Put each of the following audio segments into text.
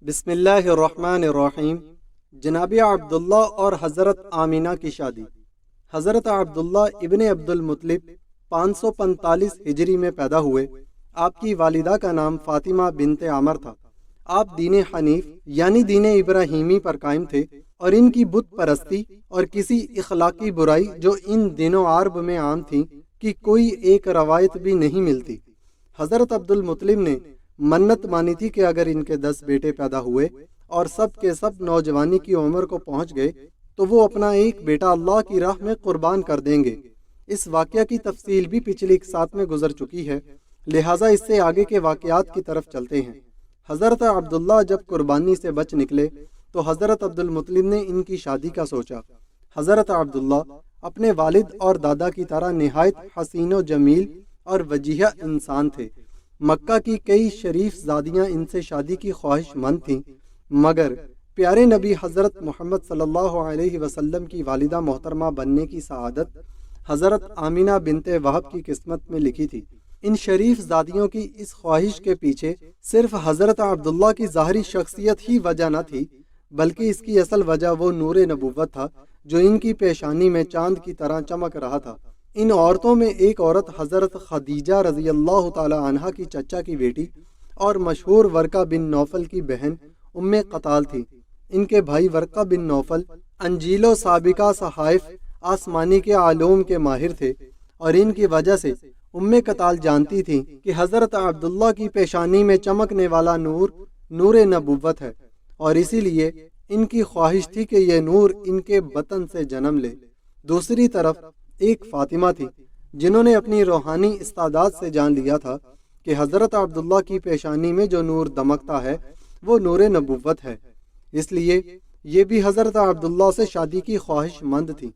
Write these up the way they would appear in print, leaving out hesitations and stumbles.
بسم اللہ الرحمن الرحیم۔ جناب عبداللہ اور حضرت آمینہ کی شادی۔ حضرت عبداللہ ابن عبد المطلب 545 ہجری میں پیدا ہوئے۔ آپ کی والدہ کا نام فاطمہ بنت عمر تھا۔ آپ دین حنیف یعنی دین ابراہیمی پر قائم تھے اور ان کی بت پرستی اور کسی اخلاقی برائی جو ان دنوں عرب میں عام تھی کہ کوئی ایک روایت بھی نہیں ملتی۔ حضرت عبد المطلب نے منت مانی تھی کہ اگر ان کے 10 بیٹے پیدا ہوئے اور سب کے سب نوجوانی کی عمر کو پہنچ گئے تو وہ اپنا ایک بیٹا اللہ کی راہ میں قربان کر دیں گے۔ اس واقعہ کی تفصیل بھی پچھلی اقساط میں گزر چکی ہے، لہٰذا اس سے آگے کے واقعات کی طرف چلتے ہیں۔ حضرت عبداللہ جب قربانی سے بچ نکلے تو حضرت عبد المطلب نے ان کی شادی کا سوچا۔ حضرت عبداللہ اپنے والد اور دادا کی طرح نہایت حسین و جمیل اور وجیح انسان تھے۔ مکہ کی کئی شریف زادیاں ان سے شادی کی خواہش مند تھیں، مگر پیارے نبی حضرت محمد صلی اللہ علیہ وسلم کی والدہ محترمہ بننے کی سعادت حضرت آمینہ بنت وہب کی قسمت میں لکھی تھی۔ ان شریف زادیوں کی اس خواہش کے پیچھے صرف حضرت عبداللہ کی ظاہری شخصیت ہی وجہ نہ تھی، بلکہ اس کی اصل وجہ وہ نور نبوت تھا جو ان کی پیشانی میں چاند کی طرح چمک رہا تھا۔ ان عورتوں میں ایک عورت حضرت خدیجہ رضی اللہ تعالی عنہا کی چچا کی بیٹی اور مشہور ورقہ بن نوفل کی بہن ام قتال تھی۔ ان کے بھائی ورقہ بن نوفل انجیل و سابقہ صحائف آسمانی کے علوم کے ماہر تھے، اور ان کی وجہ سے ام قتال جانتی تھی کہ حضرت عبداللہ کی پیشانی میں چمکنے والا نور نور نبوت ہے، اور اسی لیے ان کی خواہش تھی کہ یہ نور ان کے بطن سے جنم لے۔ دوسری طرف ایک فاطمہ تھی جنہوں نے اپنی روحانی استعداد سے جان لیا تھا کہ حضرت عبداللہ کی پیشانی میں جو نور دمکتا ہے وہ نور نبوت ہے، اس لیے یہ بھی حضرت عبداللہ سے شادی کی خواہش مند تھی۔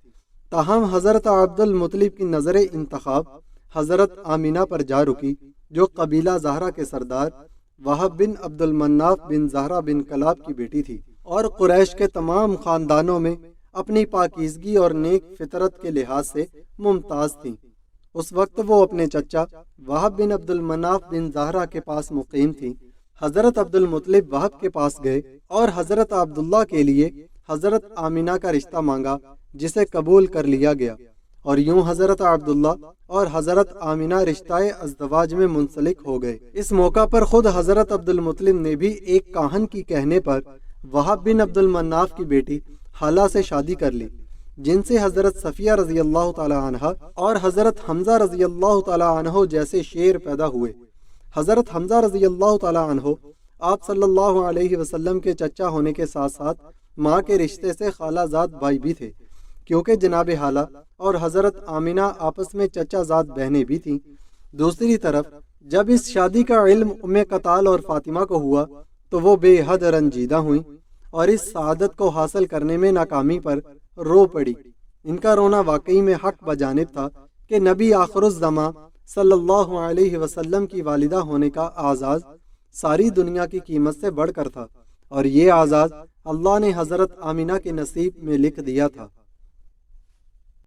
تاہم حضرت عبد المطلب کی نظر انتخاب حضرت آمینہ پر جا رکی، جو قبیلہ زہرہ کے سردار وہب بن عبد المناف بن زہرہ بن کلاب کی بیٹی تھی، اور قریش کے تمام خاندانوں میں اپنی پاکیزگی اور نیک فطرت کے لحاظ سے ممتاز تھیں۔ اس وقت وہ اپنے چچا وہب بن عبد المناف بن زہرہ کے پاس مقیم تھی۔ حضرت عبد المطلب وہب کے پاس گئے اور حضرت عبداللہ کے لیے حضرت آمینہ کا رشتہ مانگا، جسے قبول کر لیا گیا، اور یوں حضرت عبداللہ اور حضرت آمینہ رشتہ ازدواج میں منسلک ہو گئے۔ اس موقع پر خود حضرت عبد المطلب نے بھی ایک کاہن کی کہنے پر وہب بن عبد المناف کی بیٹی حالہ سے شادی کر لی، جن سے حضرت صفیہ رضی اللہ تعالی عنہ اور حضرت حمزہ رضی اللہ تعالی عنہ جیسے شیر پیدا ہوئے۔ حضرت حمزہ رضی اللہ تعالی عنہ آپ صلی اللہ علیہ وسلم کے چچا ہونے کے ساتھ ساتھ ماں کے رشتے سے خالہ زاد بھائی بھی تھے، کیونکہ جناب حالہ اور حضرت آمینہ آپس میں چچا زاد بہنیں بھی تھیں۔ دوسری طرف جب اس شادی کا علم ام قتال اور فاطمہ کو ہوا تو وہ بے حد رنجیدہ ہوئیں اور اس سعادت کو حاصل کرنے میں ناکامی پر رو پڑی۔ ان کا رونا واقعی میں حق بجانب تھا کہ نبی آخر الزماں صلی اللہ علیہ وسلم کی والدہ ہونے کا اعزاز ساری دنیا کی قیمت سے بڑھ کر تھا، اور یہ اعزاز اللہ نے حضرت آمینہ کے نصیب میں لکھ دیا تھا۔